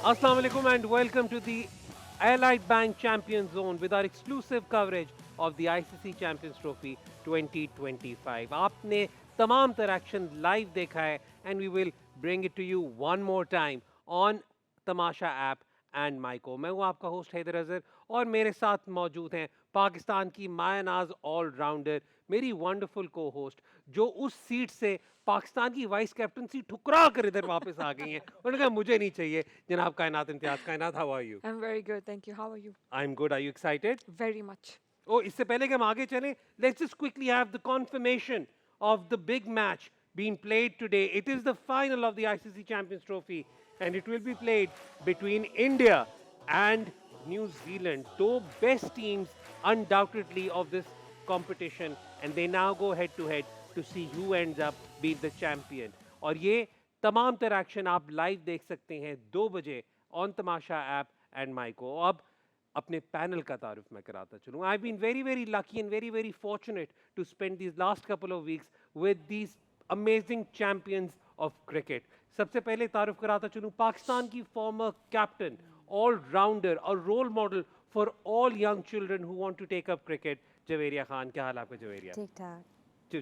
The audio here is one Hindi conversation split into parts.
Assalamu alaikum and welcome to the Allied Bank Champions Zone with our exclusive coverage of the ICC Champions Trophy 2025. आपने तमाम interaction live देखा है and we will bring it to you one more time on Tamasha app and Myco. मैं हूं आपका होस्ट हैदर अजहर और मेरे साथ मौजूद हैं पाकिस्तान की मायानाज ऑलराउंडर, मेरी वंडरफुल को होस्ट जो उस सीट से पाकिस्तान की वाइस कैप्टनसी ठुकरा कर इधर वापस आ गई हैं। उन्होंने कहा मुझे नहीं चाहिए। जनाब Kainat Imtiaz, Kainat, how are you? I'm very good, thank you. How are you? I am good. Are you excited? Very much. Oh, इससे पहले कि हम आगे चलें, let's just quickly have the confirmation of the big match being played today. It is the final of the ICC Champions Trophy and it will be played between India and New Zealand. Two best teams undoubtedly of this competition and they now go head to head to see who ends up being the champion. और ये तमाम interaction आप live देख सकते हैं 2 बजे on Tamasha app and Myco. अब अपने पैनल का तारुफ मैं कराता चलूँ। I been very very lucky and very very fortunate to spend these last couple of weeks with these amazing champions of cricket. सबसे पहले तारुफ कराता चलूँ पाकिस्तान की फॉर्मर कैप्टन, ऑल राउंडर और role model for all young children who want to take up cricket, Javeria Khan. क्या हाल आपका जवेरिया? ठीक ठाक।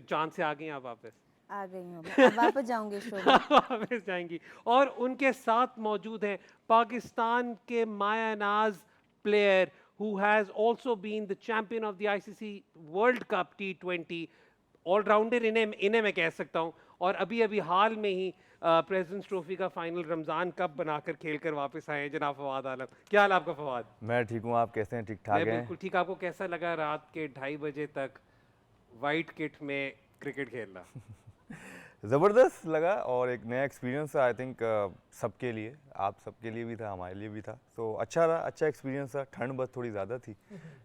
चांद से आ गई आप वापस? आ गई हूँ मैं। अब वापस जाऊंगी शो में। वापस जाएंगी। और उनके साथ मौजूद हैं पाकिस्तान के मायानाज player who has also been the champion of the ICC World Cup T20, all rounder इन्हें मैं कह सकता हूँ। और अभी अभी हाल में ही प्रेसिडेंट्स ट्रॉफी का फाइनल रमज़ान कप बनाकर खेलकर वापस आए हैं जनाब फवाद आलम। क्या हाल आपका फवाद? मैं ठीक हूँ, आप कैसे हैं? ठीक ठाक मैं हैं? बिल्कुल ठीक। आपको कैसा लगा रात के 2:30 बजे तक वाइट किट में क्रिकेट खेलना? ज़बरदस्त लगा और एक नया एक्सपीरियंस था। आई थिंक सबके लिए, आप सबके लिए भी था, हमारे लिए भी था। तो अच्छा रहा, अच्छा एक्सपीरियंस था। ठंड बस थोड़ी ज़्यादा थी।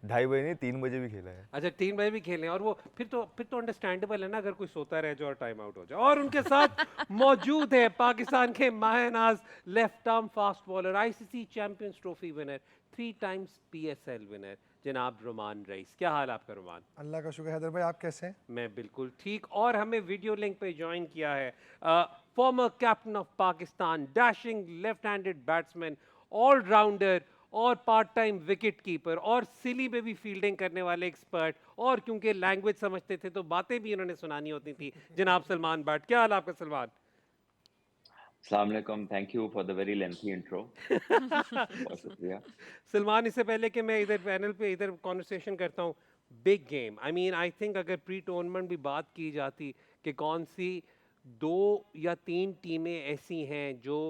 2:30 बजे नहीं, 3 बजे भी खेला है। अच्छा, 3 बजे भी खेलें और वो फिर तो अंडरस्टैंडेबल है ना अगर कोई सोता रह जाए और टाइम आउट हो जाए। और उनके साथ मौजूद है पाकिस्तान के मायनाज left arm fast bowler, ICC Champions Trophy winner, 3 times PSL winner, जनाब रोमान रईस। क्या हाल आपका रोमान? अल्लाह का शुक्र। हैदर भाई आप कैसे हैं? मैं बिल्कुल ठीक। और हमें वीडियो लिंक पे ज्वाइन किया है former captain of Pakistan, dashing left handed batsman, all rounder और पार्ट टाइम विकेट कीपर और सिली में भी फील्डिंग करने वाले एक्सपर्ट, और क्योंकि लैंग्वेज समझते थे तो बातें भी उन्होंने सुनानी होती थी, जनाब सलमान भट्ट। क्या हाल आपका Salman? Assalamu alaikum. Thank you for the very lengthy intro. बहुत शुक्रिया। सलमान, इससे पहले कि मैं इधर पैनल पे इधर कॉन्वर्सेशन करता हूँ, big game, I mean I think अगर प्री टूर्नामेंट भी बात की जाती कि कौन सी 2 या 3 टीमें ऐसी हैं जो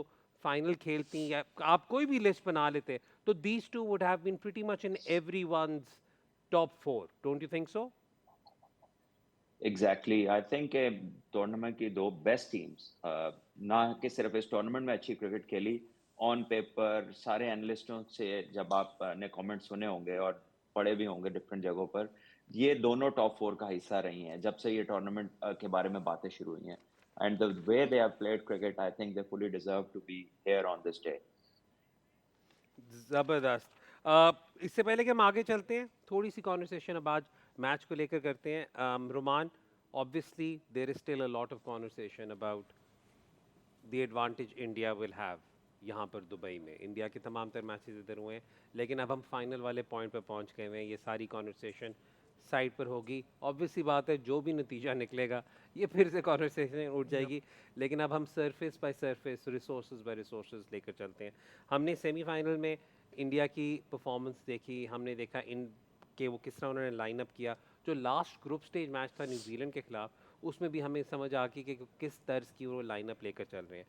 फाइनल खेलती हैं, या आप कोई भी लिस्ट बना लेते तो these two would have been pretty much in everyone's top 4, don't you think so? Exactly. I think tournament की 2 बेस्ट टीम्स ना कि सिर्फ इस टूर्नामेंट में अच्छी क्रिकेट खेली, ऑन पेपर सारे एनालिस्टों से जब आपने कमेंट सुने होंगे और पढ़े भी होंगे डिफरेंट जगहों पर, ये दोनों टॉप 4 का हिस्सा रही हैं जब से ये टूर्नामेंट के बारे में बातें शुरू हुई हैं। And the way they have played cricket, I think they fully deserve to be here on this day. ज़बरदस्त। इससे पहले कि हम आगे चलते हैं, थोड़ी सी कॉन्वर्सेशन अब आज मैच को लेकर करते हैं। Roman, obviously there is still a lot of conversation about the advantage India will have यहाँ पर दुबई में। इंडिया के तमाम तर मैचेस इधर हुए हैं, लेकिन अब हम फाइनल वाले पॉइंट पर पहुँच गए हुए हैं। ये सारी कॉन्वर्सेशन साइड पर होगी। ऑब्वियसली बात है, जो भी नतीजा निकलेगा ये फिर से कॉन्वर्सेशन उठ जाएगी, लेकिन अब हम surface by surface, resources by resources लेकर चलते हैं। हमने सेमीफाइनल में इंडिया की परफॉर्मेंस देखी, हमने देखा इन कि वो किस तरह उन्होंने लाइन अप किया। जो लास्ट ग्रुप स्टेज मैच था न्यूजीलैंड के खिलाफ, उसमें भी हमें समझ आ गई कि किस तर्ज की वो लाइन अप लेकर चल रहे हैं।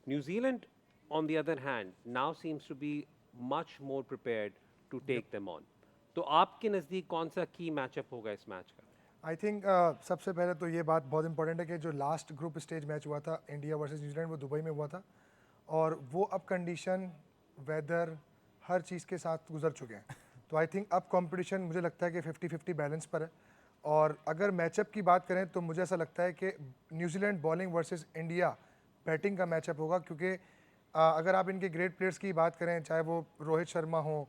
New Zealand on the other hand now seems to be much more prepared to take them on. तो आपके नज़दीक कौन सा की मैचअप होगा इस मैच का? आई थिंक सबसे पहले तो ये बात बहुत इंपॉर्टेंट है कि जो लास्ट ग्रुप स्टेज मैच हुआ था इंडिया वर्सेस न्यूजीलैंड, वो दुबई में हुआ था और वो अब कंडीशन, वेदर, हर चीज़ के साथ गुजर चुके हैं। तो आई थिंक अब कंपटीशन मुझे लगता है कि 50-50 बैलेंस पर है। और अगर मैचअप की बात करें तो मुझे ऐसा लगता है कि New Zealand bowling versus India batting का मैचअप होगा, क्योंकि अगर आप इनके ग्रेट प्लेयर्स की बात करें, चाहे वो रोहित शर्मा हो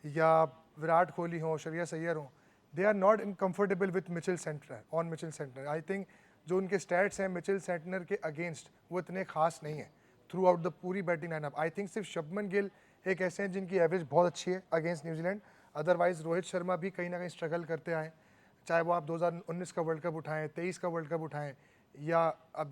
या विराट कोहली हो, श्रेयस अय्यर हो, they are not in comfortable with Mitchell Santner, on Mitchell Santner. I think जो उनके स्टैट्स हैं मिचेल सेंटनर के अगेंस्ट वो इतने खास नहीं हैं। थ्रू आउट द पूरी बैटिंग लाइनअप। आई थिंक सिर्फ शुभमन गिल एक ऐसे हैं जिनकी एवरेज बहुत अच्छी है against New Zealand, otherwise Rohit Sharma भी कहीं ना कहीं स्ट्रगल करते आए, चाहे वो आप 2019 का वर्ल्ड कप उठाएं, 23 का वर्ल्ड कप उठाएं, या अब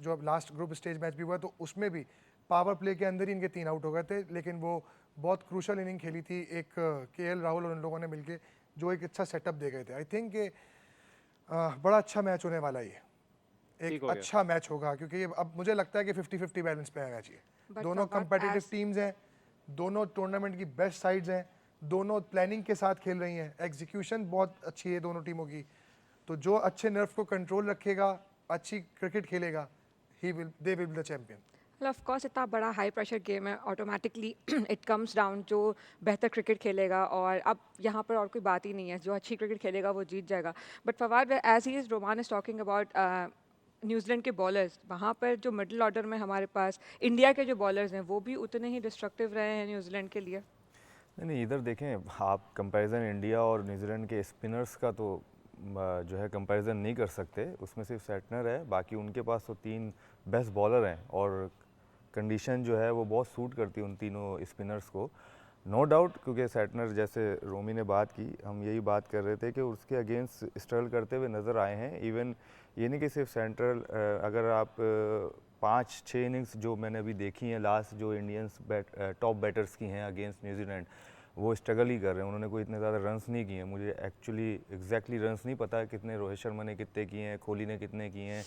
जो अब लास्ट ग्रुप स्टेज मैच भी हुआ तो उसमें भी पावर प्ले के अंदर ही इनके 3 आउट हो गए थे, लेकिन वो बहुत क्रूशल इनिंग खेली थी एक केएल राहुल और उन लोगों ने मिलके, जो एक अच्छा सेटअप दे गए थे। आई थिंक ये बड़ा अच्छा मैच होने वाला है, ये ठीक एक हो गया। अच्छा मैच होगा, क्योंकि ये अब मुझे लगता है कि 50-50 बैलेंस पे आना चाहिए। But दोनों Fawad, कंपेटिटिव as- टीम्स हैं, दोनों टूर्नामेंट की बेस्ट साइड्स हैं, दोनों प्लानिंग के साथ खेल रही हैं, एग्जीक्यूशन बहुत अच्छी है दोनों टीमों की, तो जो अच्छे नर्व को कंट्रोल रखेगा, अच्छी क्रिकेट खेलेगा, they will be the champion. Well, of course, इतना बड़ा हाई प्रेशर गेम है, ऑटोमेटिकली इट कम्स डाउन जो बेहतर क्रिकेट खेलेगा, और अब यहाँ पर और कोई बात ही नहीं है, जो अच्छी क्रिकेट खेलेगा वो जीत जाएगा। But Fawad, as he is Roman is talking about New Zealand के बॉलर्स, वहाँ पर जो मिडिल ऑर्डर में हमारे पास इंडिया के जो बॉलर्स हैं वो भी उतने ही डिस्ट्रक्टिव रहे हैं न्यूजीलैंड के लिए। नहीं, इधर देखें आप, कंपैरिजन इंडिया और न्यूजीलैंड के स्पिनर्स का तो जो है कंपैरिजन नहीं कर सकते, उसमें सिर्फ सेटनर है, बाकी उनके पास तो 3 बेस्ट बॉलर हैं, और कंडीशन जो है वो बहुत सूट करती है उन तीनों स्पिनर्स को, नो डाउट। क्योंकि सेटनर, जैसे रोमी ने बात की, हम यही बात कर रहे थे कि उसके अगेंस्ट स्ट्रगल करते हुए नज़र आए हैं। इवन ये नहीं कि सिर्फ सेंट्रल, अगर आप 5-6 इनिंग्स जो मैंने अभी देखी हैं लास्ट, जो इंडियंस टॉप बैटर्स की हैं अगेंस्ट न्यूजीलैंड, वो स्ट्रगल ही कर रहे हैं, उन्होंने कोई इतने ज़्यादा रन्स नहीं किए हैं। मुझे एक्चुअली एग्जैक्टली रन्स नहीं पता कितने रोहित शर्मा ने कितने किए हैं, कोहली ने कितने किए हैं,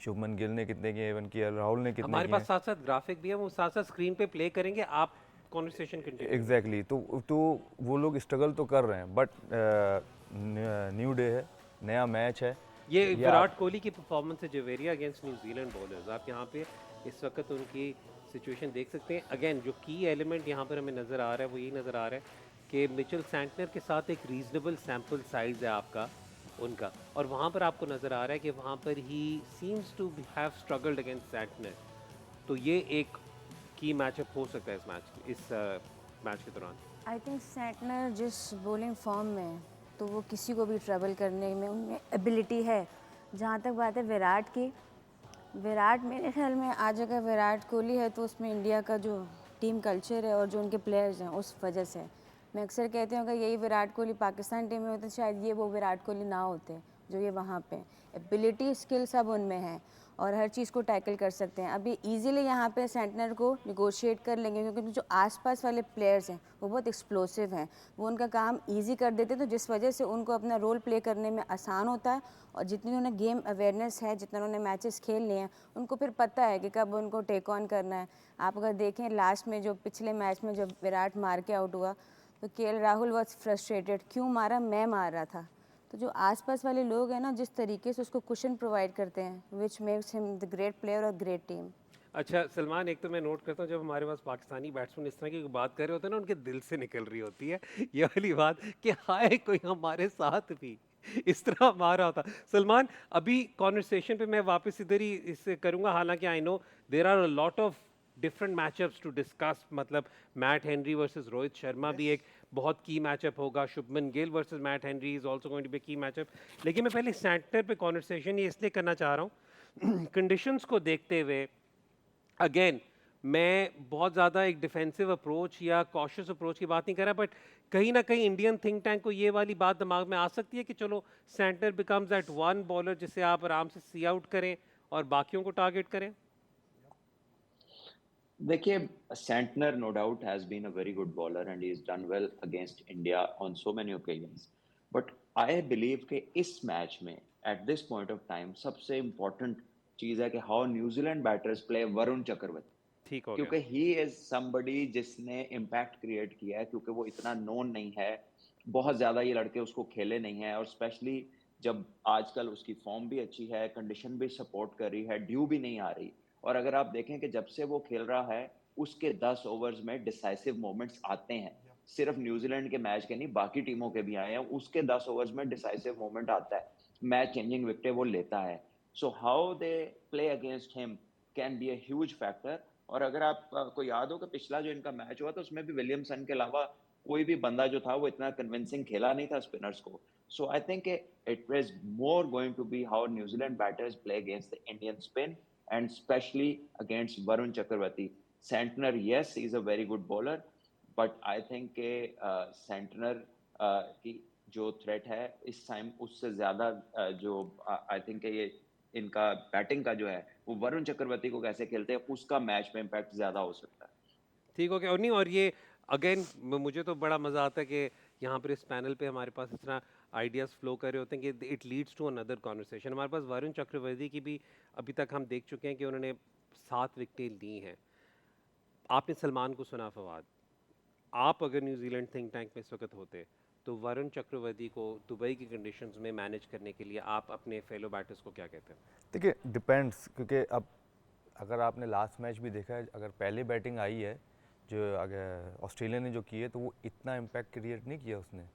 शुभमन गिल ने कितने किए, इवन केएल राहुल ने कितने हमारे किए पास हैं। साथ साथ ग्राफिक भी है, वो साथ साथ स्क्रीन पे प्ले करेंगे, आप कॉन्वर्सेशन कंटिन्यू। एग्जैक्टली तो वो लोग स्ट्रगल तो कर रहे हैं, बट न्यू डे है, नया मैच है। ये ये विराट कोहली की परफॉर्मेंस है जवेरिया अगेंस्ट न्यूजीलैंड बॉलर्स। आप यहाँ पे इस वक्त उनकी सिचुएशन देख सकते हैं। अगेन जो की एलिमेंट यहाँ पर हमें नज़र आ रहा है वो यही नज़र आ रहा है कि मिचेल सैंटनर के साथ एक रीजनेबल सैम्पल साइज है आपका उनका, और वहाँ पर आपको नज़र आ रहा है कि वहाँ पर he seems to have struggled against Santner. तो ये एक की मैचअप हो सकता है इस मैच के दौरान। आई थिंक सेंटनर जिस बॉलिंग फॉर्म में है, तो वो किसी को भी ट्रबल करने में उनमें एबिलिटी है। जहाँ तक बात है विराट की, विराट मेरे ख्याल में आज अगर विराट कोहली है तो उसमें इंडिया का जो टीम कल्चर है और जो उनके प्लेयर्स हैं उस वजह से। मैं अक्सर कहती हूँ अगर यही विराट कोहली पाकिस्तान टीम में होते शायद ये वो विराट कोहली ना होते जो ये वहाँ पे। एबिलिटी स्किल सब उनमें है और हर चीज़ को टैकल कर सकते हैं। अभी इजीली यहाँ पे सेंटनर को निगोशिएट कर लेंगे क्योंकि जो आसपास वाले प्लेयर्स हैं वो बहुत एक्सप्लोसिव हैं, वो उनका काम इजी कर देते हैं, तो जिस वजह से उनको अपना रोल प्ले करने में आसान होता है। और जितनी उन्हें गेम अवेयरनेस है, जितना उन्होंने मैचेस खेल लिए हैं, उनको फिर पता है कि कब उनको टेक ऑन करना है। आप अगर देखें लास्ट में जो पिछले मैच में जब विराट मार के आउट हुआ तो केएल राहुल वॉज फ्रस्ट्रेटेड, क्यों मारा, मैं मार रहा था। तो जो आसपास वाले लोग हैं ना, जिस तरीके से उसको कुशन प्रोवाइड करते हैं, which makes him the great player और ग्रेट टीम। अच्छा सलमान, एक तो मैं नोट करता हूँ जब हमारे पास पाकिस्तानी बैट्समैन इस तरह की बात कर रहे होते हैं ना, उनके दिल से निकल रही होती है ये वाली बात कि हाय कोई हमारे साथ भी इस तरह मारा होता। सलमान, अभी कॉन्वर्सेशन पे मैं वापस इधर ही इससे करूँगा, हालांकि I know there are a lot of different matchups to discuss. मतलब Matt Henry versus Rohit Sharma भी एक बहुत की मैचअप होगा, Shubman Gill versus Matt Henry is also going to be key matchup. लेकिन मैं पहले सैंटनर पे कॉन्वर्सेशन ये इसलिए करना चाह रहा हूँ कंडीशंस को देखते हुए। अगेन मैं बहुत ज़्यादा एक डिफेंसिव अप्रोच या कॉशियस अप्रोच की बात नहीं कर रहा, बट कहीं ना कहीं इंडियन थिंक टैंक को ये वाली बात दिमाग में आ सकती है कि चलो centre becomes that one bowler जिसे आप आराम से सी आउट करें और बाकियों को टारगेट करें। देखिए, Santner no doubt has been a very good bowler and he is done well against India on so many occasions, but I believe कि इस मैच में at this point of time सबसे इम्पोर्टेंट चीज़ है कि how New Zealand batters play Varun Chakravarthy, ठीक हो क्योंकि गया। ही इज समबडी जिसने इम्पैक्ट क्रिएट किया है, क्योंकि वो इतना नोन नहीं है, बहुत ज़्यादा ये लड़के उसको खेले नहीं है, और स्पेशली जब आजकल उसकी फॉर्म भी अच्छी है, कंडीशन भी सपोर्ट कर रही है, ड्यू भी नहीं आ रही। और अगर आप देखें कि जब से वो खेल रहा है उसके 10 ओवर्स में डिसाइसिव मोमेंट्स आते हैं, सिर्फ न्यूजीलैंड के मैच के नहीं बाकी टीमों के भी आए हैं, उसके 10 ओवर्स में डिसाइसिव मोमेंट आता है, मैच चेंजिंग विकेटें वो लेता है। So how they play against him can be a huge factor. और अगर आपको याद हो कि पिछला जो इनका मैच हुआ था उसमें भी विलियमसन के अलावा कोई भी बंदा जो था वो इतना कन्विंसिंग खेला नहीं था स्पिनर्स को। So I think it is more going to be how New Zealand batters play against the Indian spin, and especially against Varun Chakravarti. Santner, yes, he's a very good bowler, but I think के Santner की जो थ्रेट है इस टाइम उससे ज़्यादा जो आई थिंक ये इनका बैटिंग का जो है वो वरुण चक्रवर्ती को कैसे खेलते हैं उसका मैच में इम्पैक्ट ज़्यादा हो सकता है। ठीक हो गया और नहीं और ये अगेन मुझे तो बड़ा मज़ा आता है कि यहाँ पर इस पैनल पे हमारे पास इस तरह आइडियाज़ फ्लो कर रहे होते हैं कि it leads to another conversation. हमारे पास वरुण चक्रवर्ती की भी अभी तक हम देख चुके हैं कि उन्होंने 7 विकेटें ली हैं। आपने सलमान को सुना फवाद, आप अगर न्यूजीलैंड थिंक टैंक में इस वक्त होते तो वरुण चक्रवर्ती को दुबई की कंडीशंस में मैनेज करने के लिए आप अपने फेलो बैटर्स को क्या कहते हैं? देखिए डिपेंड्स, क्योंकि अब अगर आपने लास्ट मैच भी देखा है, अगर पहले बैटिंग आई है जो अगर ऑस्ट्रेलिया ने जो की है तो वो इतना इम्पैक्ट क्रिएट नहीं किया उसने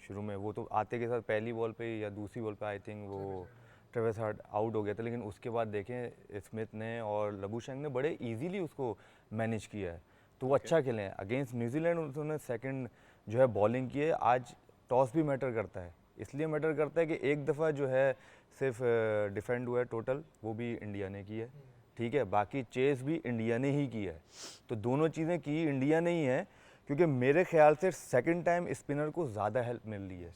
शुरू में। वो तो आते के साथ पहली बॉल पे या दूसरी बॉल पे आई थिंक वो ट्रेविस हार्ट आउट हो गया था, लेकिन उसके बाद देखें स्मिथ ने और लबूशेंक ने बड़े इजीली उसको मैनेज किया है, तो वो अच्छा खेले हैं। अगेंस्ट न्यूजीलैंड उन्होंने सेकंड जो है बॉलिंग की है। आज टॉस भी मैटर करता है, इसलिए मैटर करता है कि एक दफ़ा जो है सिर्फ डिफेंड हुआ है टोटल, वो भी इंडिया ने की है, ठीक है, बाकी चेस भी इंडिया ने ही की है। तो दोनों चीज़ें की इंडिया ने ही है, क्योंकि मेरे ख्याल से सेकंड टाइम स्पिनर को ज़्यादा हेल्प मिल रही है,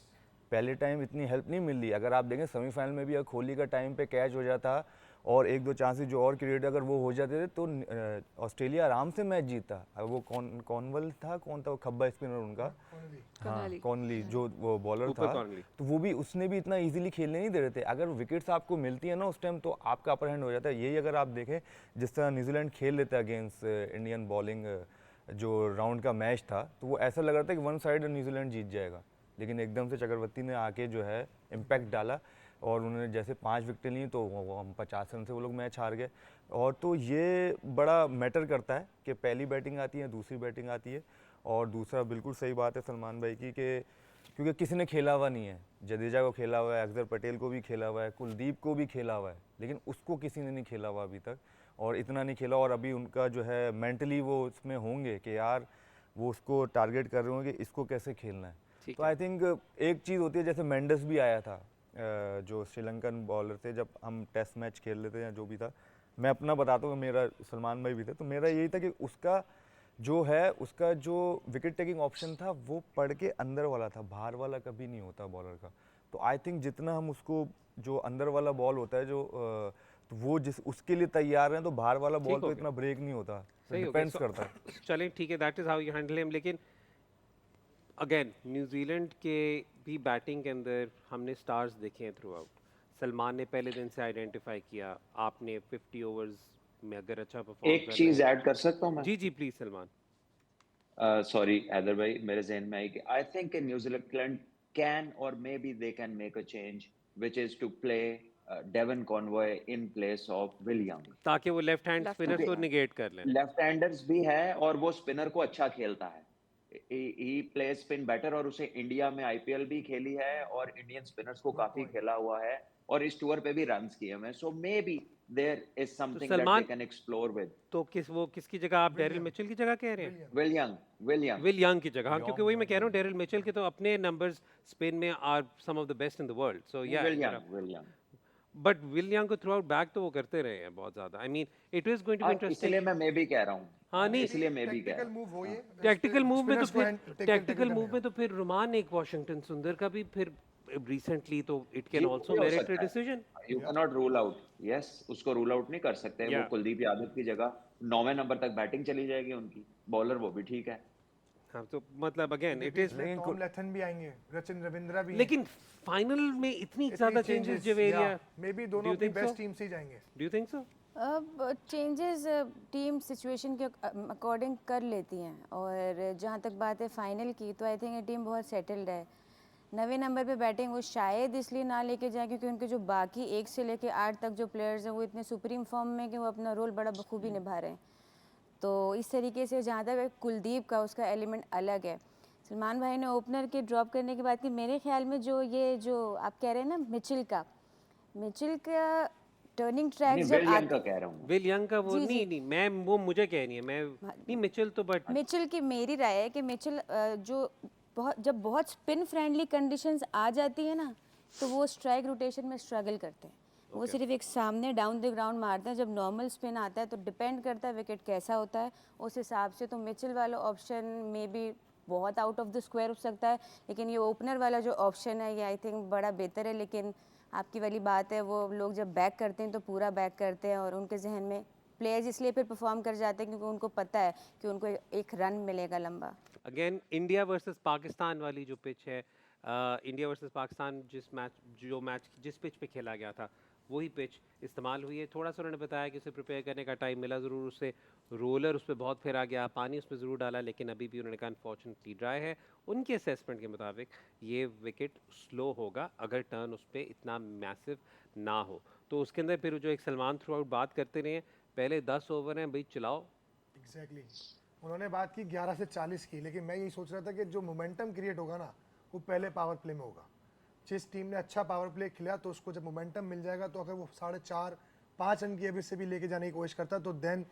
पहले टाइम इतनी हेल्प नहीं मिल रही। अगर आप देखें सेमीफाइनल में भी अगर कोहली का टाइम पे कैच हो जाता और एक दो चांसेस जो और क्रिएट अगर वो हो जाते थे तो ऑस्ट्रेलिया आराम से मैच जीतता। अगर वो कॉर्नवॉल था, कौन था वो खब्बा स्पिनर उनका, हाँ कॉनली जो वो बॉलर था, तो वो भी उसने भी इतना इजीली खेलने नहीं दे रहे थे। अगर विकेट्स आपको मिलती है ना उस टाइम तो आपका अपर हैंड हो जाता है। यही अगर आप देखें जिस तरह न्यूजीलैंड खेल लेता है अगेंस्ट इंडियन बॉलिंग, जो राउंड का मैच था, तो वो ऐसा लग रहा था कि वन साइड न्यूजीलैंड जीत जाएगा, लेकिन एकदम से चक्रवर्ती ने आके जो है इम्पैक्ट डाला और उन्होंने जैसे 5 विकेटें ली तो हम 50 रन से वो लोग मैच हार गए। और तो ये बड़ा मैटर करता है कि पहली बैटिंग आती है, दूसरी बैटिंग आती है। और दूसरा बिल्कुल सही बात है सलमान भाई की कि क्योंकि किसी ने खेला हुआ नहीं है, जडेजा को खेला हुआ है, अक्षर पटेल को भी खेला हुआ है, कुलदीप को भी खेला हुआ है, लेकिन उसको किसी ने नहीं खेला हुआ अभी तक, और इतना नहीं खेला। और अभी उनका जो है मेंटली वो उसमें होंगे कि यार वो उसको टारगेट कर रहे होंगे कि इसको कैसे खेलना है। तो आई थिंक एक चीज़ होती है, जैसे मेंडस भी आया था जो श्रीलंकन बॉलर थे, जब हम टेस्ट मैच खेल रहे थे या जो भी था, मैं अपना बताता हूँ, मेरा सलमान भाई भी थे, तो मेरा यही था कि उसका जो विकेट टेकिंग ऑप्शन था वो पड़ के अंदर वाला था, बाहर वाला कभी नहीं होता बॉलर का। तो आई थिंक जितना हम उसको जो अंदर वाला बॉल होता है जो तो वो जिस उसके लिए तैयार हैं, तो बाहर वाला बॉल तो इतना ब्रेक नहीं होता, डिपेंड्स करता है। चलें ठीक है, that is how you handle him. लेकिन अगेन न्यूजीलैंड के भी बैटिंग के अंदर हमने स्टार्स देखे हैं थ्रू आउट। सलमान ने पहले दिन से आइडेंटिफाई किया, आपने 50 ओवर्स में अगर अच्छा परफॉर्म एक चीज ऐड कर सकता हूँ मैं? जी प्लीज सलमान। सॉरी हैदर भाई, मेरे जहन में आई कि I think New Zealand can or maybe they can make a change which is to play Devon Conway in place of Will Young, ताकि वो लेफ्ट हैंड स्पिनर को निगेट कर लें। लेफ्ट हैंडर्स भी है और वो स्पिनर को अच्छा खेलता है, ही प्ले स्पिन बेटर, और उसे इंडिया में आईपीएल भी खेली है और इंडियन स्पिनर्स को काफी खेला हुआ है और इस टूर पे भी रन्स किए हैं। So maybe there is something that they can explore with. तो किसकी जगह आप डेरिल मिचेल की जगह कह रहे हैं? विल यंग की जगह, हाँ, क्योंकि वही मैं कह रहा हूँ, डेरिल मिचेल के तो अपने नंबर्स स्पेन में are some of the best in the world. So या Will Young but Will Young को थ्रू आउट बैक तो वो करते रहे हैं बहुत ज्यादा। I mean it is going to be interesting, इसलिए मैं भी कह रहा हूँ। हाँ नहीं, इसलिए मैं भी कह रहा हूँ मूव हो ये टैक्टिकल मूव में तो spinners को फिर take- टैक्टिकल technical मूव में तो फिर रुमान एक वॉशिंगटन सुंदर का भी फिर रिसेंटली, तो इट कैन जी, आल्सो भी हो मेरिट सकता अ है। Decision. You can not rule out, yes, उसको रूल आउट नहीं कर सकते। वो Yeah. कुलदीप यादव की जगह 9वें नंबर तक बैटिंग चली जाएगी उनकी, बॉलर वो भी ठीक है। हाँ तो मतलब अगेन इट इज, टॉम लेथन भी आएंगे, रचिन रविंद्रा भी लेकिन फाइनल में इतनी ज्यादा चेंजेस जवेरिया, मे बी दोनों you अपनी think बेस्ट so? टीम से ही जाएंगे। डू यू थिंक सो? अब चेंजेस टीम सिचुएशन के अकॉर्डिंग कर लेती हैं, और जहाँ तक बात है फाइनल की, तो आई थिंक ये टीम बहुत सेटल्ड है। 9वें नंबर पे बैटिंग वो शायद इसलिए ना लेके जाए क्योंकि उनके जो बाकी 1 से लेके 8 तक जो प्लेयर्स हैं वो इतने सुप्रीम फॉर्म में कि वो अपना रोल बड़ा बखूबी निभा रहे हैं। तो इस तरीके से जहाँ तक कुलदीप का, उसका एलिमेंट अलग है। सलमान भाई ने ओपनर के ड्रॉप करने की बात की, मेरे ख्याल में जो आप कह रहे हैं ना मिचेल का टर्निंग ट्रैक नहीं, जब विल यंग का कह रहा हूँ। विल यंग का वो जी, नहीं मैं वो मुझे कहनी है, मैं नहीं मिचेल तो बट मिचेल की मेरी राय है कि मिचेल जब बहुत स्पिन फ्रेंडली कंडीशंस आ जाती है ना, तो वो स्ट्राइक रोटेशन में स्ट्रगल करते हैं। वो Okay. सिर्फ एक सामने डाउन द ग्राउंड मारते हैं। जब नॉर्मल स्पिन आता है तो डिपेंड करता है विकेट कैसा होता है उस हिसाब से। तो मिचेल वाला ऑप्शन मे बी बहुत आउट ऑफ द स्क्वायर हो सकता है, लेकिन ये ओपनर वाला जो ऑप्शन है ये आई थिंक बड़ा बेहतर है। लेकिन आपकी वाली बात है, वो लोग जब बैक करते हैं तो पूरा बैक करते हैं, और उनके जहन में प्लेयर्स इसलिए फिर परफॉर्म कर जाते हैं क्योंकि उनको पता है कि उनको एक रन मिलेगा लंबा। अगेन इंडिया वर्सेस पाकिस्तान वाली जो पिच है, इंडिया वर्सेस पाकिस्तान जो मैच जिस पिच पे खेला गया था वही पिच इस्तेमाल हुई है। थोड़ा सा उन्होंने बताया कि उसे प्रिपेयर करने का टाइम मिला ज़रूर, उससे रोलर उस पर बहुत फेरा गया, पानी उस पर ज़रूर डाला, लेकिन अभी भी उन्होंने कहा अनफॉर्चुनेटली ड्राई है। उनके असेसमेंट के मुताबिक ये विकेट स्लो होगा अगर टर्न उस पर इतना मैसिव ना हो। तो उसके अंदर फिर जो एक सलमान थ्रू आउट बात करते रहे, पहले 10 ओवर हैं भाई, चलाओ। एग्जैक्टली उन्होंने बात की 11 से 40 की, लेकिन मैं यही सोच रहा था कि जो मोमेंटम क्रिएट होगा ना वो पहले पावर प्ले में होगा। जिस टीम ने अच्छा पावर प्ले खेला तो उसको जब मोमेंटम मिल जाएगा, तो अगर वो 4.5-5 रन की एवरेज से भी लेके जाने की कोशिश करता है तो देन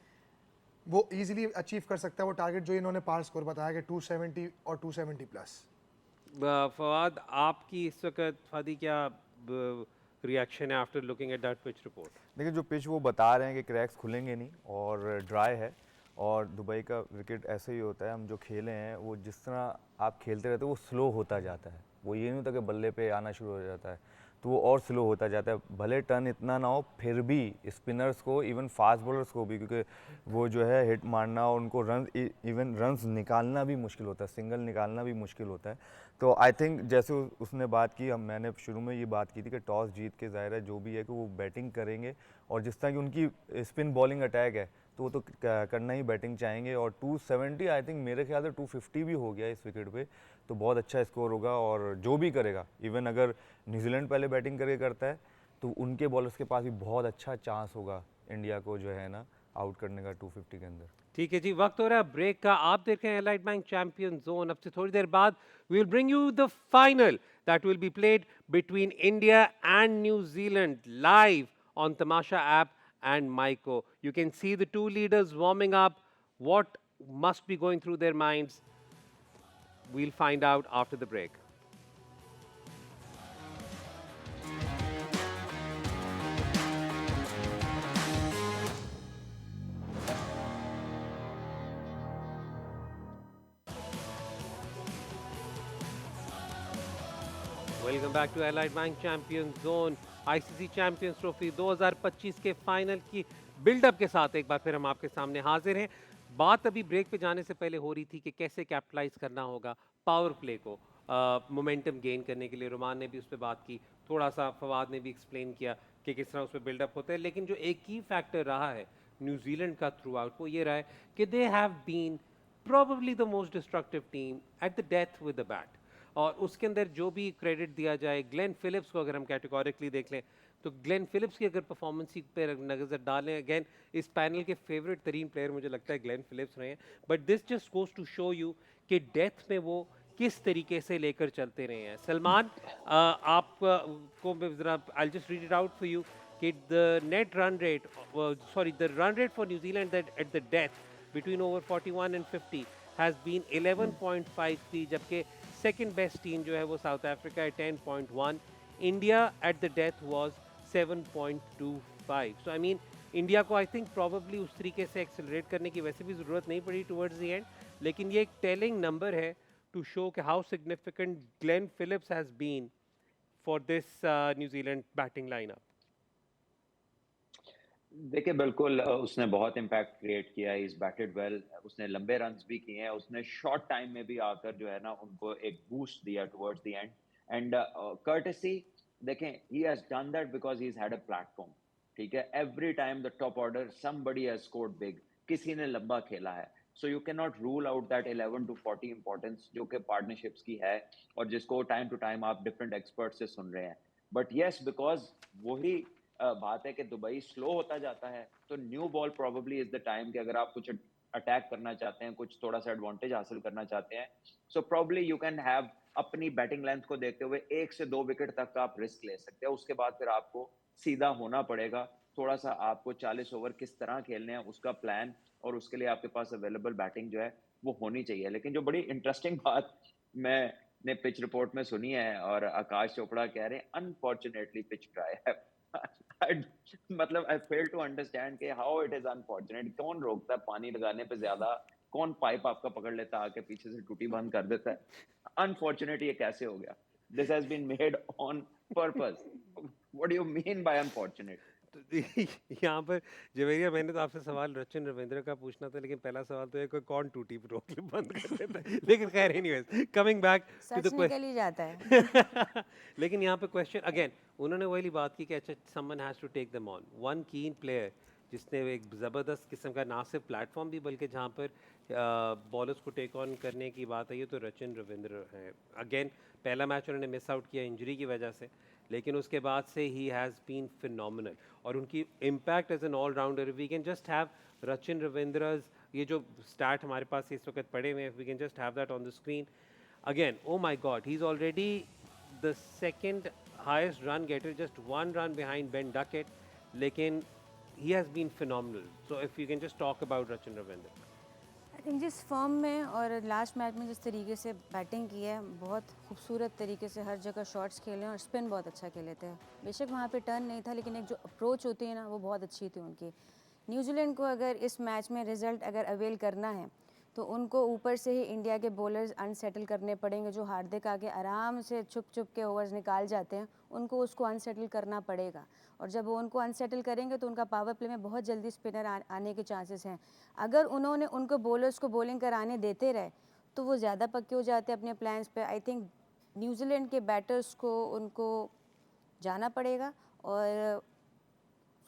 वो इजीली अचीव कर सकता है वो टारगेट जो इन्होंने पार स्कोर बताया कि 270 और 270 प्लस। फवाद, आपकी इस वक्त फादी क्या रिएक्शन है after looking at that pitch report? देखिए जो पिच वो बता रहे हैं कि क्रैक्स खुलेंगे नहीं और ड्राई है, और दुबई का विकेट ऐसे ही होता है। हम जो खेले हैं वो जिस तरह आप खेलते रहते हो वो स्लो होता जाता है। वो ये नहीं होता कि बल्ले पे आना शुरू हो जाता है, तो वो और स्लो होता जाता है। भले टर्न इतना ना हो फिर भी स्पिनर्स को, इवन फास्ट बॉलर्स को भी, क्योंकि वो जो है हिट मारना और उनको रन, इवन रन्स निकालना भी मुश्किल होता है, सिंगल निकालना भी मुश्किल होता है। तो आई थिंक जैसे उसने बात की, मैंने शुरू में ये बात की थी कि टॉस जीत के ज़ाहिर है जो भी है कि वो बैटिंग करेंगे, और जिस तरह की उनकी स्पिन बॉलिंग अटैक है तो वो तो करना ही बैटिंग चाहेंगे। और 270 आई थिंक मेरे ख्याल से 250 भी हो गया इस विकेट पे, तो बहुत अच्छा स्कोर होगा। और जो भी करेगा, इवन अगर न्यूजीलैंड पहले बैटिंग करके करता है तो उनके बॉलर्स के पास भी बहुत अच्छा चांस होगा इंडिया को जो है ना आउट करने का 250 के अंदर। ठीक है जी, वक्त हो रहा है ब्रेक का। आप देख रहे हैं एलाइड बैंक चैंपियन जोन। अब से थोड़ी देर बाद we will bring you the final that will be played between India and New Zealand live on Tamasha app and Myco. You can see the two leaders warming up, what must be going through their minds. We'll find out after the break. Welcome back to Allied Bank champion zone. ICC Champions Trophy 2025 के फाइनल की बिल्डअप के साथ एक बार फिर हम आपके सामने हाजिर हैं। बात अभी ब्रेक पे जाने से पहले हो रही थी कि कैसे कैपिटलाइज करना होगा पावर प्ले को मोमेंटम गेन करने के लिए। रोमान ने भी उस पर बात की, थोड़ा सा फवाद ने भी एक्सप्लेन किया कि किस तरह उस पर बिल्डअप होता है। लेकिन जो एक की फैक्टर रहा है न्यूजीलैंड का थ्रू आउट, वो ये रहा है कि they have been probably the most destructive team at the death with the bat. और उसके अंदर जो भी क्रेडिट दिया जाए, ग्लेन फिलिप्स को अगर हम कैटेगोरिकली देख लें तो ग्लेन फिलिप्स की अगर परफॉर्मेंस पर नज़र डालें, अगेन इस पैनल के फेवरेट तरीन प्लेयर मुझे लगता है ग्लेन फिलिप्स रहे हैं। But this just goes to show you कि डेथ में वो किस तरीके से लेकर चलते रहे हैं। सलमान, आप को ज़रा I just read it out for you कि the net run rate, sorry the run rate for New Zealand that at the death between over 41 and 50 has been 11.53, जबकि सेकंड बेस्ट टीम जो है वो साउथ अफ्रीका है 10.1, India at the death was 7.25। So I mean India को आई थिंक प्रॉबली उस तरीके से एक्सेलरेट करने की वैसे भी ज़रूरत नहीं पड़ी टुवर्ड्स द एंड, लेकिन ये एक टेलिंग नंबर है टू शो कि how significant Glenn Phillips has been for this New Zealand batting lineup. देखिए बिल्कुल उसने बहुत इम्पैक्ट क्रिएट किया है, इज बैटेड वेल, उसने लंबे रन्स भी किए हैं, उसने शॉर्ट टाइम में भी आकर जो है ना उनको एक बूस्ट दिया towards the end. And courtesy, देखें he has done that because he has had a platform. ठीक है, every time the top order somebody has scored big, किसी ने लंबा खेला है। So you can not rule out that 11 to 40 importance जो कि पार्टनरशिप्स की है और जिसको टाइम टू टाइम आप डिफरेंट एक्सपर्ट से सुन रहे हैं। बट येस, बिकॉज वही बात है कि दुबई स्लो होता जाता है, तो new ball probably is the time कि अगर आप कुछ अटैक करना चाहते हैं, कुछ थोड़ा सा एडवांटेज हासिल करना चाहते हैं, so probably you can have अपनी बैटिंग लेंथ को देखते हुए 1 से 2 विकेट तक का आप रिस्क ले सकते हैं। उसके बाद फिर आपको सीधा होना पड़ेगा, थोड़ा सा आपको 40 ओवर किस तरह खेलने हैं उसका प्लान, और उसके लिए आपके पास अवेलेबल बैटिंग जो है वो होनी चाहिए। लेकिन जो बड़ी इंटरेस्टिंग बात मैंने पिच रिपोर्ट में सुनी है, और आकाश चोपड़ा कह रहे हैं अनफॉर्चुनेटली पिच ड्राई है। मतलब आई फेल टू अंडरस्टैंड कि हाउ इट इज अनफॉर्चुनेट, कौन रोकता है पानी लगाने पे ज्यादा, कौन पाइप आपका पकड़ लेता है आके पीछे से टूटी बंद कर देता है, अनफॉर्चुनेट ये कैसे हो गया, this has been made on purpose, what do you mean by unfortunate? तो यहाँ पर जवेरिया, मैंने तो आपसे सवाल रचिन रविंद्र का पूछना था, लेकिन पहला सवाल तो है कोई कौन टूटी रोक के बंद कर देता है। लेकिन खैर anyways, coming back to such the निकल ही जाता है। क्वेश्चन। लेकिन यहाँ पे क्वेश्चन अगेन, उन्होंने वही बात की कि अच्छा someone has to take them on, one keen player जिसने एक ज़बरदस्त किस्म का ना सिर्फ प्लेटफॉर्म भी बल्कि जहाँ पर बॉलर्स को टेक ऑन करने की बात आई है तो रचिन रविंद्र हैं। अगेन पहला मैच उन्होंने मिस आउट किया इंजरी की वजह से, लेकिन उसके बाद से ही हैज़ बीन फिनोमिनल, और उनकी impact as an allrounder, we can just have Rachin Ravindra's, ये जो स्टार्ट हमारे पास इस वक्त पड़े हुए हैं, we can just have that on the screen again. Oh my god, he is already the second highest run getter, just one run behind Ben Duckett, लेकिन he has been phenomenal. So if you can just talk about Rachin Ravindra. I think जिस फॉर्म में और लास्ट मैच में जिस तरीके से बैटिंग की है, बहुत खूबसूरत तरीके से हर जगह शॉट्स खेले और स्पिन बहुत अच्छा खेले थे। बेशक वहाँ पे टर्न नहीं था, लेकिन एक जो अप्रोच होती है ना, वो बहुत अच्छी थी उनकी। न्यूजीलैंड को अगर इस मैच में रिजल्ट अगर अवेल करना है तो उनको ऊपर से ही इंडिया के बॉलर्स अनसेटल करने पड़ेंगे। जो हार्दिक आगे आराम से छुप छुप के ओवर्स निकाल जाते हैं, उनको उसको अनसेटल करना पड़ेगा। और जब वो उनको अनसेटल करेंगे तो उनका पावर प्ले में बहुत जल्दी स्पिनर आने के चांसेस हैं। अगर उन्होंने उनको बॉलर्स को बॉलिंग कराने देते रहे तो वो ज़्यादा पक्के हो जाते हैं अपने प्लान्स पे। आई थिंक न्यूजीलैंड के बैटर्स को उनको जाना पड़ेगा और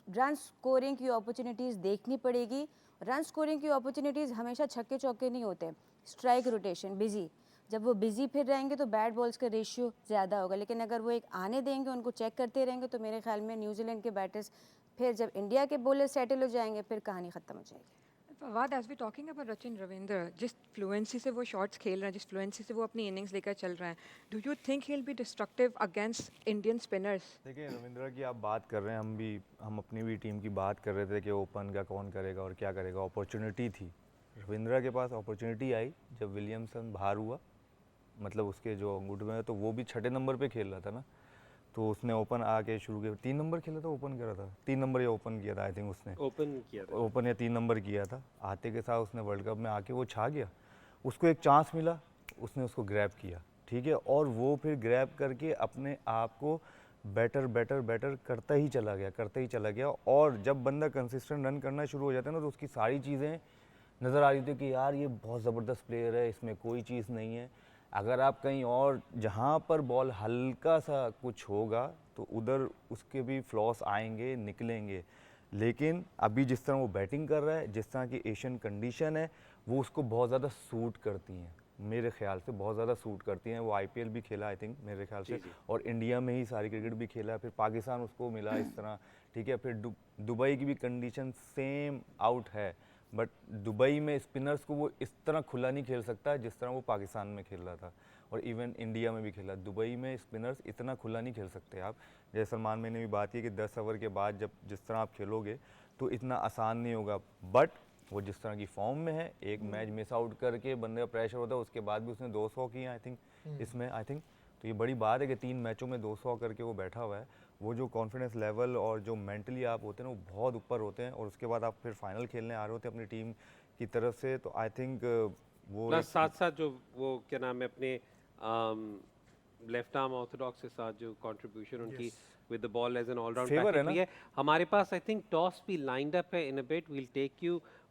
रन स्कोरिंग की अपॉर्चुनिटीज़ देखनी पड़ेगी। रन स्कोरिंग की अपॉर्चुनिटीज़ हमेशा छक्के चौके नहीं होते, स्ट्राइक रोटेशन बिजी, जब वो बिजी फिर रहेंगे तो बैट बॉल्स का रेशियो ज़्यादा होगा। लेकिन अगर वो एक आने देंगे, उनको चेक करते रहेंगे, तो मेरे ख्याल में न्यूजीलैंड के बैटर्स फिर जब इंडिया के बॉलर सेटल हो जाएंगे, फिर कहानी ख़त्म हो जाएगी। Fawad, as we talking about Rachin Ravindra, जिस फ्लुएंसी से वो शॉट्स खेल रहे हैं, जिस फ्लुएंसी से वो अपनी इनिंग्स लेकर चल रहे हैं, do you think he will be destructive against Indian spinners? देखिए रविंद्र की आप बात कर रहे हैं, हम अपनी भी टीम की बात कर रहे थे कि ओपन का कौन करेगा और क्या करेगा। अपॉर्चुनिटी थी रविंद्र के पास, अपॉर्चुनिटी आई जब विलियमसन बाहर हुआ, मतलब उसके जो अंगूठे में, तो वो भी 6 नंबर पे खेल रहा था ना, तो उसने ओपन आके शुरू किया। 3 नंबर खेला था, ओपन करा था, 3 नंबर या ओपन किया था आई थिंक उसने, ओपन किया था, ओपन या 3 नंबर किया था। आते के साथ उसने वर्ल्ड कप में आके वो छा गया, उसको एक चांस मिला, उसने उसको ग्रैब किया, ठीक है, और वो फिर ग्रैब करके अपने आप को बेटर बेटर बेटर करता ही चला गया, करता ही चला गया। और जब बंदा कंसिस्टेंट रन करना शुरू हो जाता है ना, तो उसकी सारी चीज़ें नज़र आ रही थी कि यार ये बहुत ज़बरदस्त प्लेयर है, इसमें कोई चीज़ नहीं है। अगर आप कहीं और जहाँ पर बॉल हल्का सा कुछ होगा तो उधर उसके भी फ्लॉस आएंगे, निकलेंगे। लेकिन अभी जिस तरह वो बैटिंग कर रहा है, जिस तरह की एशियन कंडीशन है, वो उसको बहुत ज़्यादा सूट करती हैं, मेरे ख्याल से बहुत ज़्यादा सूट करती हैं। वो आईपीएल भी खेला आई थिंक मेरे ख्याल से, और इंडिया में ही सारी क्रिकेट भी खेला, फिर पाकिस्तान उसको मिला इस तरह, ठीक है। फिर दुबई की भी कंडीशन सेम आउट है, बट दुबई में स्पिनर्स को वो इस तरह खुला नहीं खेल सकता जिस तरह वो पाकिस्तान में खेल रहा था, और इवन इंडिया में भी खेला। दुबई में स्पिनर्स इतना खुला नहीं खेल सकते आप, जैसे सलमान मैंने भी बात की कि 10 ओवर के बाद जब जिस तरह आप खेलोगे तो इतना आसान नहीं होगा। बट वो जिस तरह की फॉर्म में है, एक मैच मिस आउट करके बंदे का प्रेशर होता है, उसके बाद भी उसने 200 किए आई थिंक इसमें, आई थिंक। तो ये बड़ी बात है कि 3 मैचों में 200 करके वो बैठा हुआ है। वो जो कॉन्फिडेंस लेवल और जो मेंटली आप होते हैं ना, वो बहुत ऊपर होते हैं, और उसके बाद आप फिर फाइनल खेलने आ रहे होते हैं अपनी टीम की तरफ से, तो आई थिंक वो प्लस साथ साथ जो वो क्या नाम है अपने लेफ्ट आर्म ऑर्थोडॉक्स के साथ जो कंट्रीब्यूशन उनकी with the ball as an allround Favor है ना? है। हमारे पास आई थिंक टॉस भी लाइंड अप है in a bit,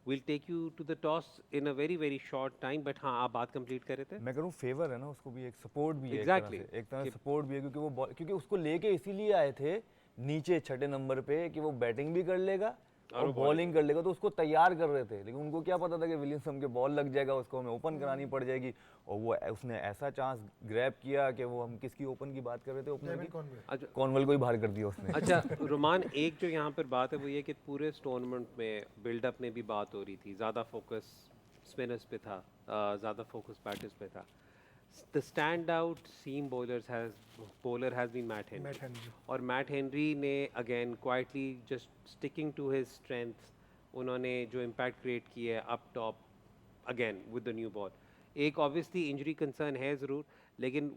we'll take you to the toss in a very very short time, but हाँ आप बात कंप्लीट कर रहे थे। मैं करूँ फेवर है ना, उसको भी एक सपोर्ट भी है, Exactly. एक तरह से सपोर्ट भी है, क्योंकि वो क्योंकि उसको लेके इसीलिए आए थे नीचे 6 नंबर पे कि वो बैटिंग भी कर लेगा और बॉलिंग कर लेगा, तो उसको तैयार कर रहे थे। लेकिन उनको क्या पता था कि विलियमसन के बॉल लग जाएगा, उसको हमें ओपन करानी पड़ जाएगी, और वो उसने ऐसा चांस ग्रैब किया कि वो, हम किसकी ओपन की बात कर रहे थे, ओपनर की, अच्छा कॉर्नवेल को ही बाहर कर दिया उसने। अच्छा रोमान, एक जो यहाँ पर बात है वो ये कि पूरे इस टूर्नामेंट में बिल्डअप में भी बात हो रही थी, ज़्यादा फोकस स्पिनर्स पे था, ज़्यादा फोकस बैटर्स पे था। The standout seam bowler has been Matt Henry. और Matt Henry ने again quietly just sticking to his strengths, उन्होंने जो impact create की है up top again with the new ball. एक obviously injury concern है ज़रूर, लेकिन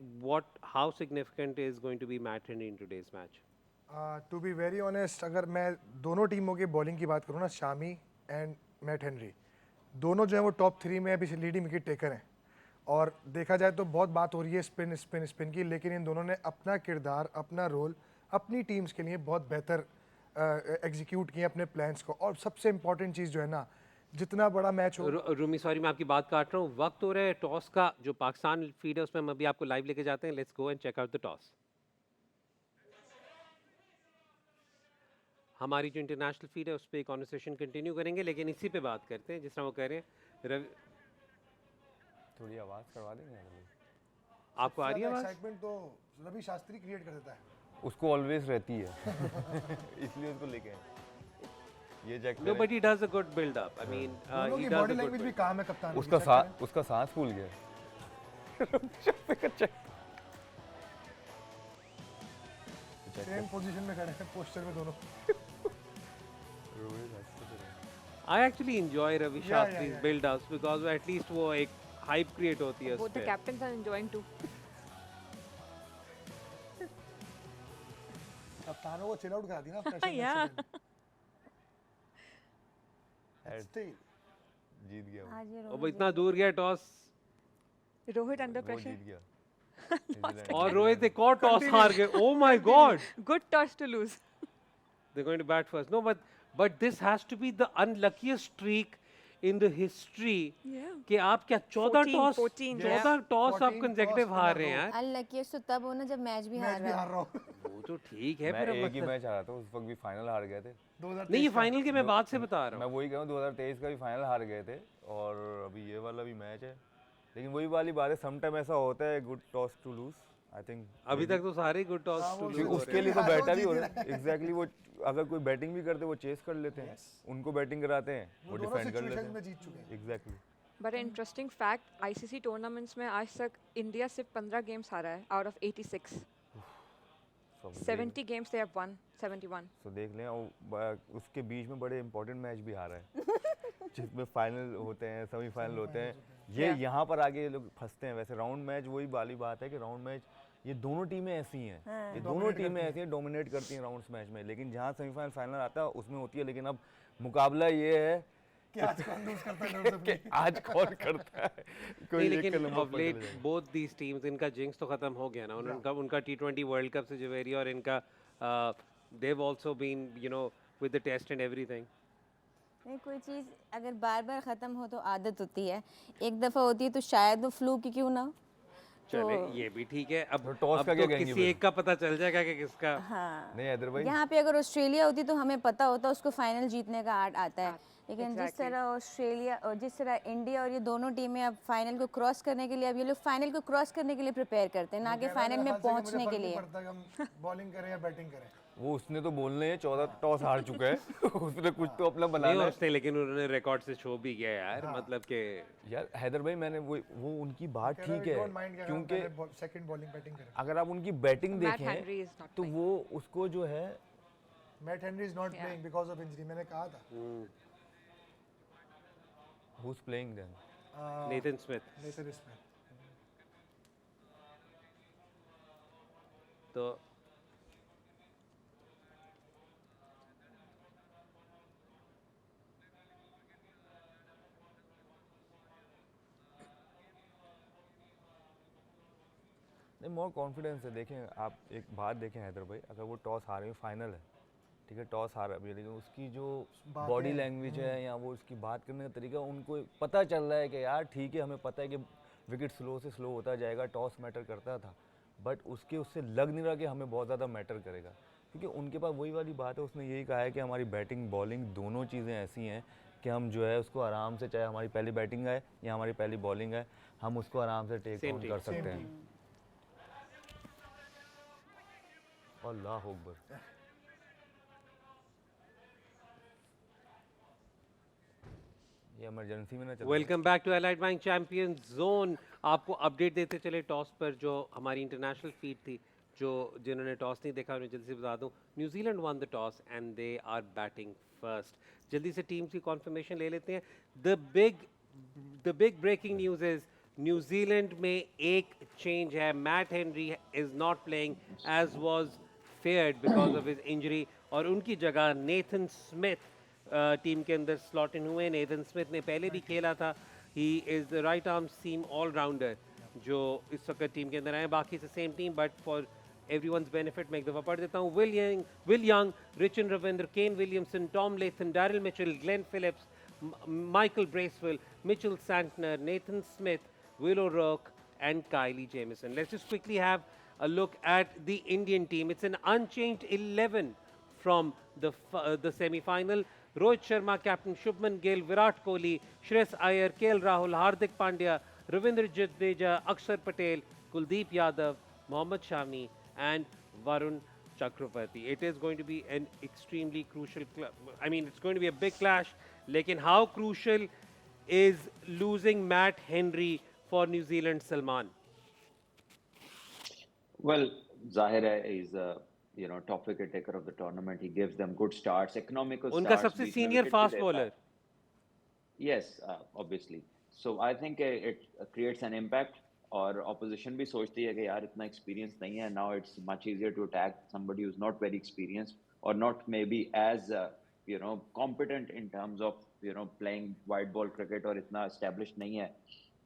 how significant is going to be Matt Henry in today's match? To be very honest, अगर मैं दोनों टीमों की बॉलिंग की बात करूँ ना, शामी एंड मैट हेनरी, दोनों जो है वो टॉप 3 में अभी लीडिंग विकेट टेकर हैं। और देखा जाए तो बहुत बात हो रही है स्पिन स्पिन स्पिन की, लेकिन इन दोनों ने अपना किरदार, अपना रोल अपनी टीम्स के लिए बहुत बेहतर एग्जीक्यूट किए अपने प्लान्स को। और सबसे इंपॉर्टेंट चीज़ जो है ना, जितना बड़ा मैच हो, रूमी सॉरी मैं आपकी बात काट रहा हूँ, वक्त हो रहा है टॉस का। जो पाकिस्तान फीड है उसमें हम अभी आपको लाइव लेके जाते हैं। Let's go and check out the toss. हमारी जो इंटरनेशनल फीड है उस पर कॉन्वर्सेशन कंटिन्यू करेंगे, लेकिन इसी पे बात करते हैं जिस तरह वो कह रहे हैं। रवि, थोड़ी आवाज़ करवा देंगे हैदर भाई? आपको आ रही है आवाज़? एक्साइटमेंट तो रवि शास्त्री क्रिएट कर देता है। उसको ऑलवेज रहती है इसलिए उसको लेके आए। ये check no but he does a good build up. I mean दोनों ही की डज बॉडी अ लैंग्वेज भी गुड। काम है कप्तान की, उसका check करें। उसका सांस फूल गया। सेम पोजीशन में खड़े हैं, पोस्टर में दोनों। I actually enjoy Ravi Yeah, Shastri's yeah. build ups because at least वो एक hype create होती है Both the उसपे। captains are enjoying too. कप्तानों को चिल आउट करा दी ना प्रेशर में Yeah. स्टिल जीत गया वो। आज ये अब इतना दूर गया टॉस Rohit under वो pressure. जीत गया। न्यूजीलैंड और रोहित एक और टॉस हार गए। Oh my God! Good toss to lose. They're going to bat first. No, but this has to be the unluckiest streak in the history Yeah. कि आप क्या 14 टॉस 14, 14 टॉस आप 14 कंसेक्यूटिव toss हार in a रहे हैं यार। अनलकीस्ट तो तब हो ना जब मैच भी हार मैच भी रहा हार है। रहा हूँ। वो तो ठीक है मैं मेरा एक ही मतलब। मैच हारा था, उस वक्त भी फाइनल हार गए थे। 2023 नहीं ये का। फाइनल के मैं बात से बता रहा मैं हूँ। वही कह रहा हूँ 2023 का भी फाइनल हार गए थे और अभी ये वाला भी मैच है। लेकिन वही वाली बात है, समटाइम ऐसा होता है good toss to lose. I think अभी तक तो सारे गुड टॉस हाँ, वो उसके लिए तो बैटर ही हो रहे हैं। एग्जैक्टली वो अगर कोई बैटिंग भी करते वो चेस कर लेते हैं, उनको बैटिंग कराते हैं, वो वो दोनों डिफेंड कर लेते सिचुएशंस में हैं। जीत चुके हैं। Exactly. But an interesting fact, ICC tournaments में आज तक इंडिया सिर्फ 15 गेम्स हारा है out of 86. 70 games they have won, 71. तो देख लें, और उसके बीच में बड़े इंपॉर्टेंट मैच भी हारा है जिसमें फाइनल होते हैं, सेमीफाइनल होते हैं। ये Yeah. यहाँ पर आगे ये लोग फंसते हैं। वैसे राउंड मैच वही वाली बात है कि राउंड मैच ये दोनों टीमें ऐसी हैं, ये दोनों टीमें ऐसी हैं, डोमिनेट करती हैं राउंड्स मैच में। लेकिन जहाँ सेमीफाइनल फाइनल आता है उसमें होती है। लेकिन अब मुकाबला ये है कि आज कौन लूज करता है nerves अपनी। कि आज कौन करता है, नहीं कोई एक लेकिन का नंबर ऑफ पकड़ लेट जाएगा। बोथ दीज टीम्स, इनका जिंक्स तो खत्म हो गया ना। उनका T20 वर्ल्ड कप से जवेरी और इनका they have also been you know with the test and everything. नहीं, कोई चीज़ अगर बार बार ख़त्म हो तो आदत होती है। एक दफ़ा होती है तो शायद वो फ्लू की क्यों ना हो। चले ये भी ठीक है। अब तो टॉस अब का तो क्या कहेंगे किसी फिर? एक का पता चल जाएगा कि किसका। हाँ, नहीं हैदर भाई, यहाँ पे अगर ऑस्ट्रेलिया होती तो हमें पता होता उसको फाइनल जीतने का आर्ट आता है। लेकिन जिस exactly. तरह ऑस्ट्रेलिया और जिस तरह इंडिया और ये दोनों टीमें अब फाइनल को क्रॉस करने के लिए, अब ये लोग फाइनल को क्रॉस करने के लिए प्रिपेयर करते हैं, ना कि फाइनल में पहुंचने के लिए। हम बॉलिंग करें या बैटिंग करें। वो उसने तो बोलने हैं 14 टॉस हार चुका है उसने कुछ तो अपना नहीं बनाना है। उसने, लेकिन उन्होंने रिकॉर्ड से छो भी किया यार। मतलब कि यार हैदर भाई, मैंने वो उनकी बात कह रहा ठीक we है, don't mind कि अगर हम क्योंकि पहले सेकंड बॉलिंग बैटिंग करें। अगर आप उनकी बैटिंग Matt देखें Henry is not तो playing. वो उसको जो है Matt Henry is not playing because of injury, मैंने कहा था। Who is playing then? Nathan Smith. Nathan Smith. तो नहीं, मोर कॉन्फिडेंस है। देखें आप एक बात देखें हैदर भाई, अगर वो टॉस हारे हुए फाइनल है, ठीक है, टॉस हारा भी है, लेकिन उसकी जो बॉडी लैंग्वेज है या वो उसकी बात करने का तरीका, उनको पता चल रहा है कि यार ठीक है, हमें पता है कि विकेट स्लो से स्लो होता जाएगा, टॉस मैटर करता था, बट उससे लग नहीं रहा कि हमें बहुत ज़्यादा मैटर करेगा। क्योंकि उनके पास वही वाली बात है, उसने यही कहा है कि हमारी बैटिंग बॉलिंग दोनों चीज़ें ऐसी हैं कि हम जो है उसको आराम से, चाहे हमारी पहली बैटिंग आए या हमारी पहली बॉलिंग आए, हम उसको आराम से टेक Same ऑन team, कर same सकते हैं। अल्लाह अकबर। ये इमरजेंसी में ना चल welcome back to Allied Bank champion zone. आपको अपडेट देते चले टॉस पर। जो हमारी इंटरनेशनल फीड थी, जिन्होंने टॉस नहीं देखा उन्हें जल्दी से बता दूं, New Zealand won the toss and they are batting first. जल्दी से टीम्स की कॉन्फर्मेशन ले लेते हैं। The big breaking news is New Zealand में एक चेंज है। Matt Henry is not playing as was feared because of his injury. और उनकी जगह नेथन स्मिथ टीम के अंदर स्लॉट इन हुए. नेथन स्मिथ ने पहले भी खेला था. He is the right arm seam all rounder जो इस वक्त टीम के अंदर आए. बाकी से same team, but for everyone's benefit मैं एक दफ़ा पढ़ देता हूँ. Will Young, Richard Ravindra, Kane Williamson, Tom Latham, Daryl Mitchell, Glenn Phillips, Michael Bracewell, Mitchell Santner, Nathan Smith, Will O'Rourke and Kylie Jamieson. Let's just quickly have a look at the Indian team. It's an unchanged 11 from the semi-final. Rohit Sharma, Captain Shubman Gill, Virat Kohli, Shreyas Iyer, KL Rahul, Hardik Pandya, Ravindra Jadeja, Akshar Patel, Kuldeep Yadav, Mohammad Shami and Varun Chakravarti. It is going to be an extremely crucial, I mean, it's going to be a big clash. Lekin how crucial is losing Matt Henry for New Zealand, Salman? Well, Zahir is top wicket taker of the tournament. He gives them good starts, economical उनका starts. सबसे बीच में senior wicket भी fast देता bowler. है. Yes, obviously. So I think it creates an impact. और opposition भी सोचती है कि यार इतना experience नहीं है. Now it's much easier to attack somebody who's not very experienced or not maybe as competent in terms of playing white ball cricket और इतना established नहीं है.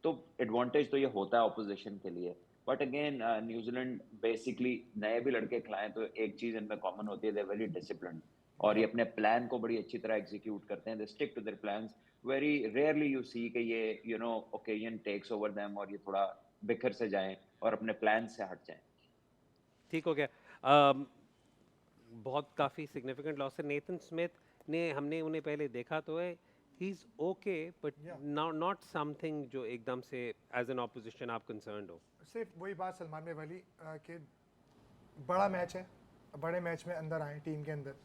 तो advantage तो ये होता है opposition के लिए. But again, न्यूजीलैंड बेसिकली नए भी लड़के खिलाएं तो एक चीज इनमें कॉमन होती है, दे वेरी डिसिप्लिन्ड और ये अपने प्लान को बड़ी अच्छी तरह एग्जीक्यूट करते हैं. They stick to their plans. Very rarely you see कि ये ओकेजन टेक्स ओवर देम और ये थोड़ा बिखर से जाएं और अपने प्लान से हट जाएं. ठीक हो गया. बहुत काफ़ी सिग्निफिकेंट लॉस है. नेथन स्मिथ ने हमने उन्हें पहले देखा तो है. He is okay but not something जो एकदम से एज एन ऑपोजिशन आप कंसर्न्ड हो. सिर्फ वही बात सलमान में वाली कि बड़ा मैच है, बड़े मैच में अंदर आए टीम के अंदर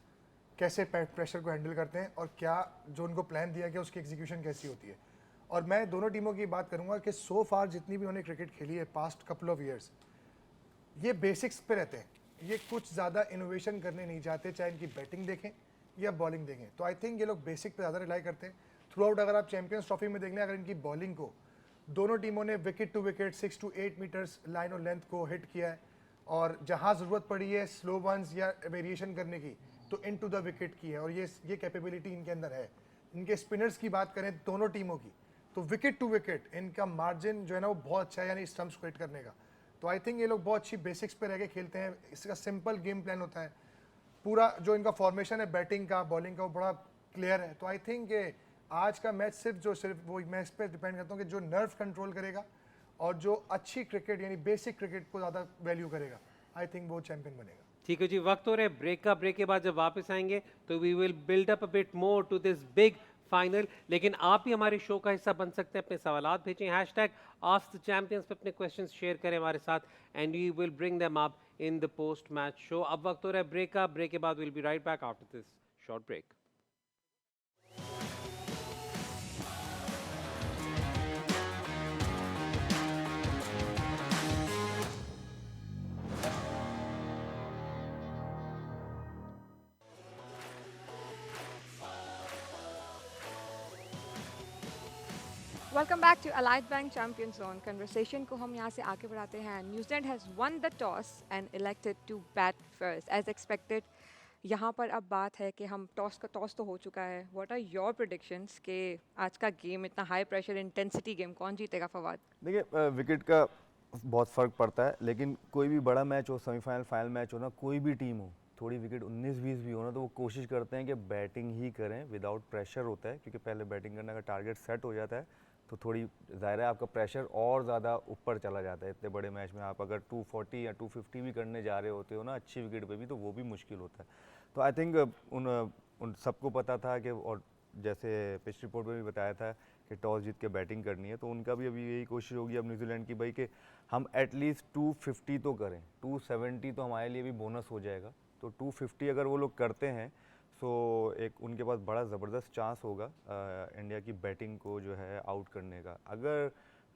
कैसे प्रेशर को हैंडल करते हैं और क्या जो उनको प्लान दिया गया उसकी एग्जीक्यूशन कैसी होती है. और मैं दोनों टीमों की बात करूंगा कि सो फार जितनी भी उन्होंने क्रिकेट खेली है पास्ट कपल ऑफ ईयर्स, ये बेसिक्स पे रहते हैं. ये कुछ ज़्यादा इनोवेशन करने नहीं चाहते, चाहे इनकी बैटिंग देखें या बॉलिंग देखें. तो आई थिंक ये लोग बेसिक पे ज़्यादा रिलाई करते हैं थ्रू आउट. अगर आप चैंपियंस ट्रॉफी में देख लें, अगर इनकी बॉलिंग को दोनों टीमों ने wicket to wicket 6 to 8 metres line और लेंथ को हिट किया है और जहां ज़रूरत पड़ी है स्लो वंस या वेरिएशन करने की तो इन टू द विकेट की है. और ये कैपेबिलिटी इनके अंदर है. इनके स्पिनर्स की बात करें दोनों टीमों की तो विकेट टू विकेट इनका मार्जिन जो है ना वो बहुत अच्छा है, यानी स्टम्प्स को हिट करने का. तो आई थिंक ये लोग बहुत अच्छी बेसिक्स पे रह के खेलते हैं. इसका सिंपल गेम प्लान होता है. पूरा जो इनका फॉर्मेशन है बैटिंग का बॉलिंग का वो बड़ा क्लियर है. तो आई थिंक आज का मैच सिर्फ वो मैं इस पर डिपेंड करता हूँ कि जो नर्व कंट्रोल करेगा और जो अच्छी क्रिकेट यानी बेसिक क्रिकेट को ज़्यादा वैल्यू करेगा, आई थिंक वो चैंपियन बनेगा. ठीक है जी, वक्त हो रहा है ब्रेक का. ब्रेक के बाद जब वापस आएंगे तो we will build up a bit more to this big final. लेकिन आप भी हमारे शो का हिस्सा बन सकते हैं. अपने सवालात भेजें, #AskTheChampions पे अपने क्वेश्चंस शेयर करें हमारे साथ and we will bring them up in the post match show. अब वक्त हो रहा है ब्रेक का. ब्रेक के बाद will be right back after this short break. Welcome back to Allied Bank champion zone. Conversation को हम यहाँ से आगे बढ़ाते हैं. New Zealand has won the toss and elected to bat first as expected. यहाँ पर अब बात है कि हम टॉस तो हो चुका है. व्हाट आर योर प्रेडिक्शंस कि आज का गेम इतना हाई प्रेशर इंटेंसिटी गेम कौन जीतेगा फवाद? देखिए विकेट का बहुत फ़र्क पड़ता है, लेकिन कोई भी बड़ा मैच हो, सेमीफाइनल फाइनल मैच हो ना, कोई भी टीम हो, थोड़ी विकेट 19-20 भी हो ना तो वो कोशिश करते हैं कि बैटिंग ही करें. विदाउट प्रेशर होता है क्योंकि पहले बैटिंग करने का टारगेट सेट हो जाता है तो थोड़ी ज़ाहिर है आपका प्रेशर और ज़्यादा ऊपर चला जाता है. इतने बड़े मैच में आप अगर 240 या 250 भी करने जा रहे होते हो ना अच्छी विकेट पे भी, तो वो भी मुश्किल होता है. तो आई थिंक उन सबको पता था कि, और जैसे पिच रिपोर्ट में भी बताया था कि टॉस जीत के बैटिंग करनी है, तो उनका भी अभी यही कोशिश होगी अब न्यूजीलैंड की भाई कि हम एटलीस्ट 250 तो करें. 270 तो हमारे लिए भी बोनस हो जाएगा. तो 250 अगर वो लोग करते हैं सो एक उनके पास बड़ा ज़बरदस्त चांस होगा इंडिया की बैटिंग को जो है आउट करने का. अगर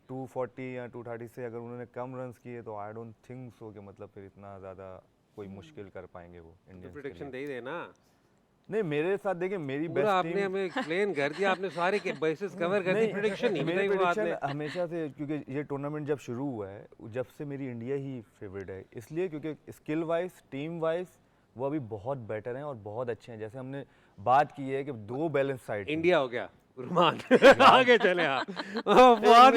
240 या 230 से अगर उन्होंने कम रन्स किए तो आई डोंट थिंक सो कि मतलब फिर इतना ज़्यादा कोई मुश्किल कर पाएंगे वो इंडियंस. प्रेडिक्शन दे ही देना. नहीं मेरे साथ देखिए मेरी पूरा बेस्ट आपने टीम हमें एक्सप्लेन कर दिया. आपने सारे के बेसिस कवर कर दी. प्रेडिक्शन नहीं मेरी बताई वो आपने. प्रेडिक्शन हमेशा से, क्योंकि ये टूर्नामेंट जब शुरू हुआ है जब से मेरी इंडिया ही फेवरेट है, इसलिए क्योंकि स्किल वाइज टीम वाइज वो अभी बहुत बेटर हैं और बहुत अच्छे हैं। जैसे हमने बात की है कि 2 बैलेंस साइड इंडिया हो गया रुमान आगे चले आप फवाद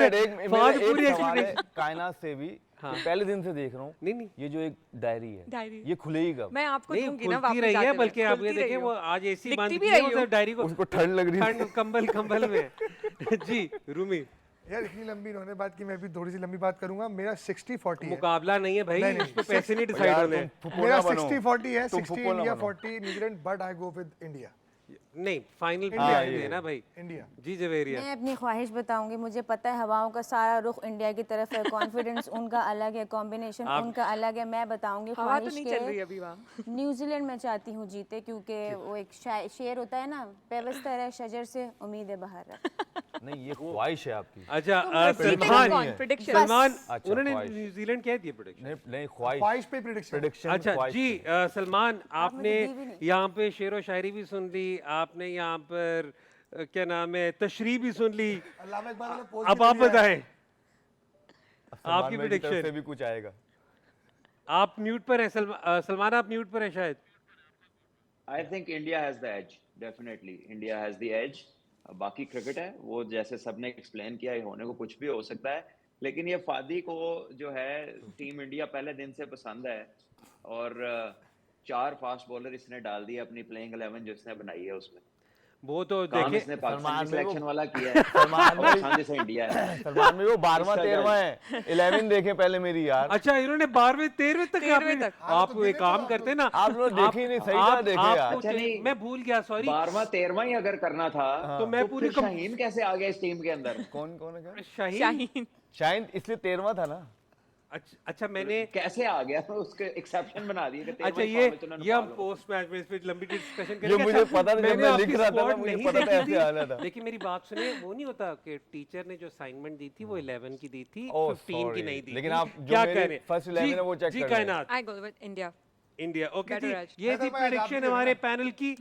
फवाद पूरी एक्सप्लेनेशन कायनात से भी हाँ। पहले दिन से देख रहा हूँ नहीं नहीं ये जो एक डायरी है डायरी ये खुलेगी कब? मैं आपको नहीं दूंगी ना खुलती वापस रही जाते है हुए, बल्कि आप ये खुलती देखें रही वो हूँ। आज एसी लिखती बंद भी की है रही उधर हूँ। डायरी को उसको ठंड लग रही थी। ठंड कंबल में जी रूमी यार इतनी लंबी इन्होंने बात की, मैं भी थोड़ी सी लंबी बात करूंगा। मेरा 60-40 है। मुकाबला नहीं है भाई नहीं, नहीं, उस पे पैसे नहीं डिसाइड यार होने तुम फुप्पो मेरा ना बनो। 60-40 है, तुम 60 फुप्पो ना इंडिया, बनो। 40 New Zealand, but I go with India. नहीं फाइनल हाँ, पे ये। देना भाई इंडिया। जी जवेरिया मैं अपनी ख्वाहिश बताऊंगी। मुझे पता है हवाओं का सारा रुख इंडिया की तरफ है, कॉन्फिडेंस उनका अलग है, कॉम्बिनेशन उनका अलग है। मैं बताऊंगी हवा तो ख्वाहिश नहीं के चल रही अभी वहाँ। न्यूजीलैंड में चाहती हूँ जीते, क्योंकि वो एक शेर होता है ना, पेवस्तर है शजर से उम्मीद है बाहर है। नहीं ये ख्वाहिश है आपकी। अच्छा जीतेगा सलमान कौन? प्रेडिक्शन सलमान अच्छा, उन्होंने ख्वाहिश। न्यूजीलैंड क्या दिया प्रेडिक्शन नहीं नहीं ख्वाहिश ख्वाहिश पे प्रेडिक्शन। प्रेडिक्शन अच्छा जी सलमान आपने दी भी नहीं। यहाँ पे शेरो शायरी भी सुन ली, आपने यहाँ पर क्या नाम है तशरीह भी सुन ली, अल्लामा इकबाल वाला पोज अब भी आप ले लिया है। बताएं सलमान आपकी भाई की तरफ prediction। से भी कुछ आएगा। आप म्यूट पर हैं सलमान आप म्यूट पर हैं शायद। I think India has the edge, definitely India has the edge. बाकी क्रिकेट है वो जैसे सबने एक्सप्लेन किया, ये होने को कुछ भी हो सकता है, लेकिन ये फादी को जो है टीम इंडिया पहले दिन से पसंद है और 4 फास्ट बॉलर इसने डाल दिए अपनी प्लेइंग 11 जो इसने बनाई है उसमें। वो तो काम देखे इसने पाकिस्तान सलमान की भाई वो- सिलेक्शन वाला किया है सलमान और भाई- पसंद इसे इंडिया है। सलमान में वो 12वां इसका 13वां है 11 देखे पहले मेरी यार। अच्छा इन्होंने 12वें 13वें तक 13वें तक। आप तो एक काम करते ना आप लोग देखे ही नहीं, सही तरह देखे यार। अच्छा, नहीं। मैं भूल गया सॉरी 12वां 13वां ही अगर करना था तो मैं तो पूरी फिर शाहीन कैसे आ गया इस टीम के अंदर? कौन कौन है क्या? शाहीन शाहीन शायद इसलिए 13वां था ना। अच्छा मैंने कैसे आ गया? उसके एक्सेप्शन बना दिए कि 13वां अच्छा ही ये फॉर्मेट उन्होंने ये हम follow पोस्ट मैच में इस पे लंबी डिस्कशन ये करेंगे। मुझे अच्छा, पता था जब मैंने मैं आपकी लिख रहा था ना, squad मुझे नहीं पता था देखी ऐसे आना था। लेकिन मेरी बात सुने वो नहीं होता कि टीचर ने जो असाइनमेंट दी थी वो 11 की दी थी Oh, 15 की sorry. नहीं दी लेकिन थी। आप जो क्या मेरी कह रहे हैं? first 11 जी- है वो check जी कर लें। Kainat I go with India. India okay Better जी edge. ये ऐसा थी भाई, आप भी प्रेडिक्शन देना। हमारे पैनल की।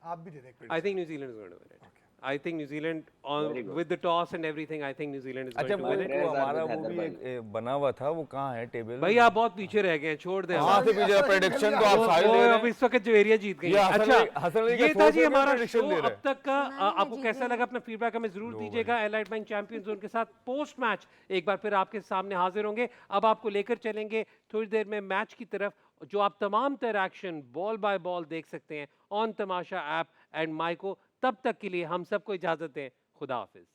आप भी दे दें I think New Zealand is going to win it. I think New Zealand Very good. with the toss and everything I think New Zealand is अच्छा going to win वो it. Prayers are हमारा with वो भी Hyderabad. एक बना हुआ था, वो कहाँ है टेबल? भाई आप बहुत पीछे रह गए हैं छोड़ दें कहाँ से पीछे प्रेडिक्शन तो आप वो सारे दे रहे अब हैं। इस वक्त जो एरिया जीत गई ये है। हसन अच्छा अली- हसन अली का ये था सोच जी के हमारा prediction शो दे रहे अब तक का सुनाइए आपको जी, कैसा जी। लगा अपना फीडबैक हमें जरूर दीजिएगा। एलाइट बैंक चैंपियंस जोन के साथ पोस्ट मैच एक बार फिर आपके सामने हाजिर होंगे। अब आपको लेकर चलेंगे थोड़ी देर में मैच की तरफ, जो आप तमाम तरह एक्शन बॉल बाय बॉल देख सकते हैं on Tamasha app and Myco. तब तक के लिए हम सबको इजाजत दें, खुदा हाफिज।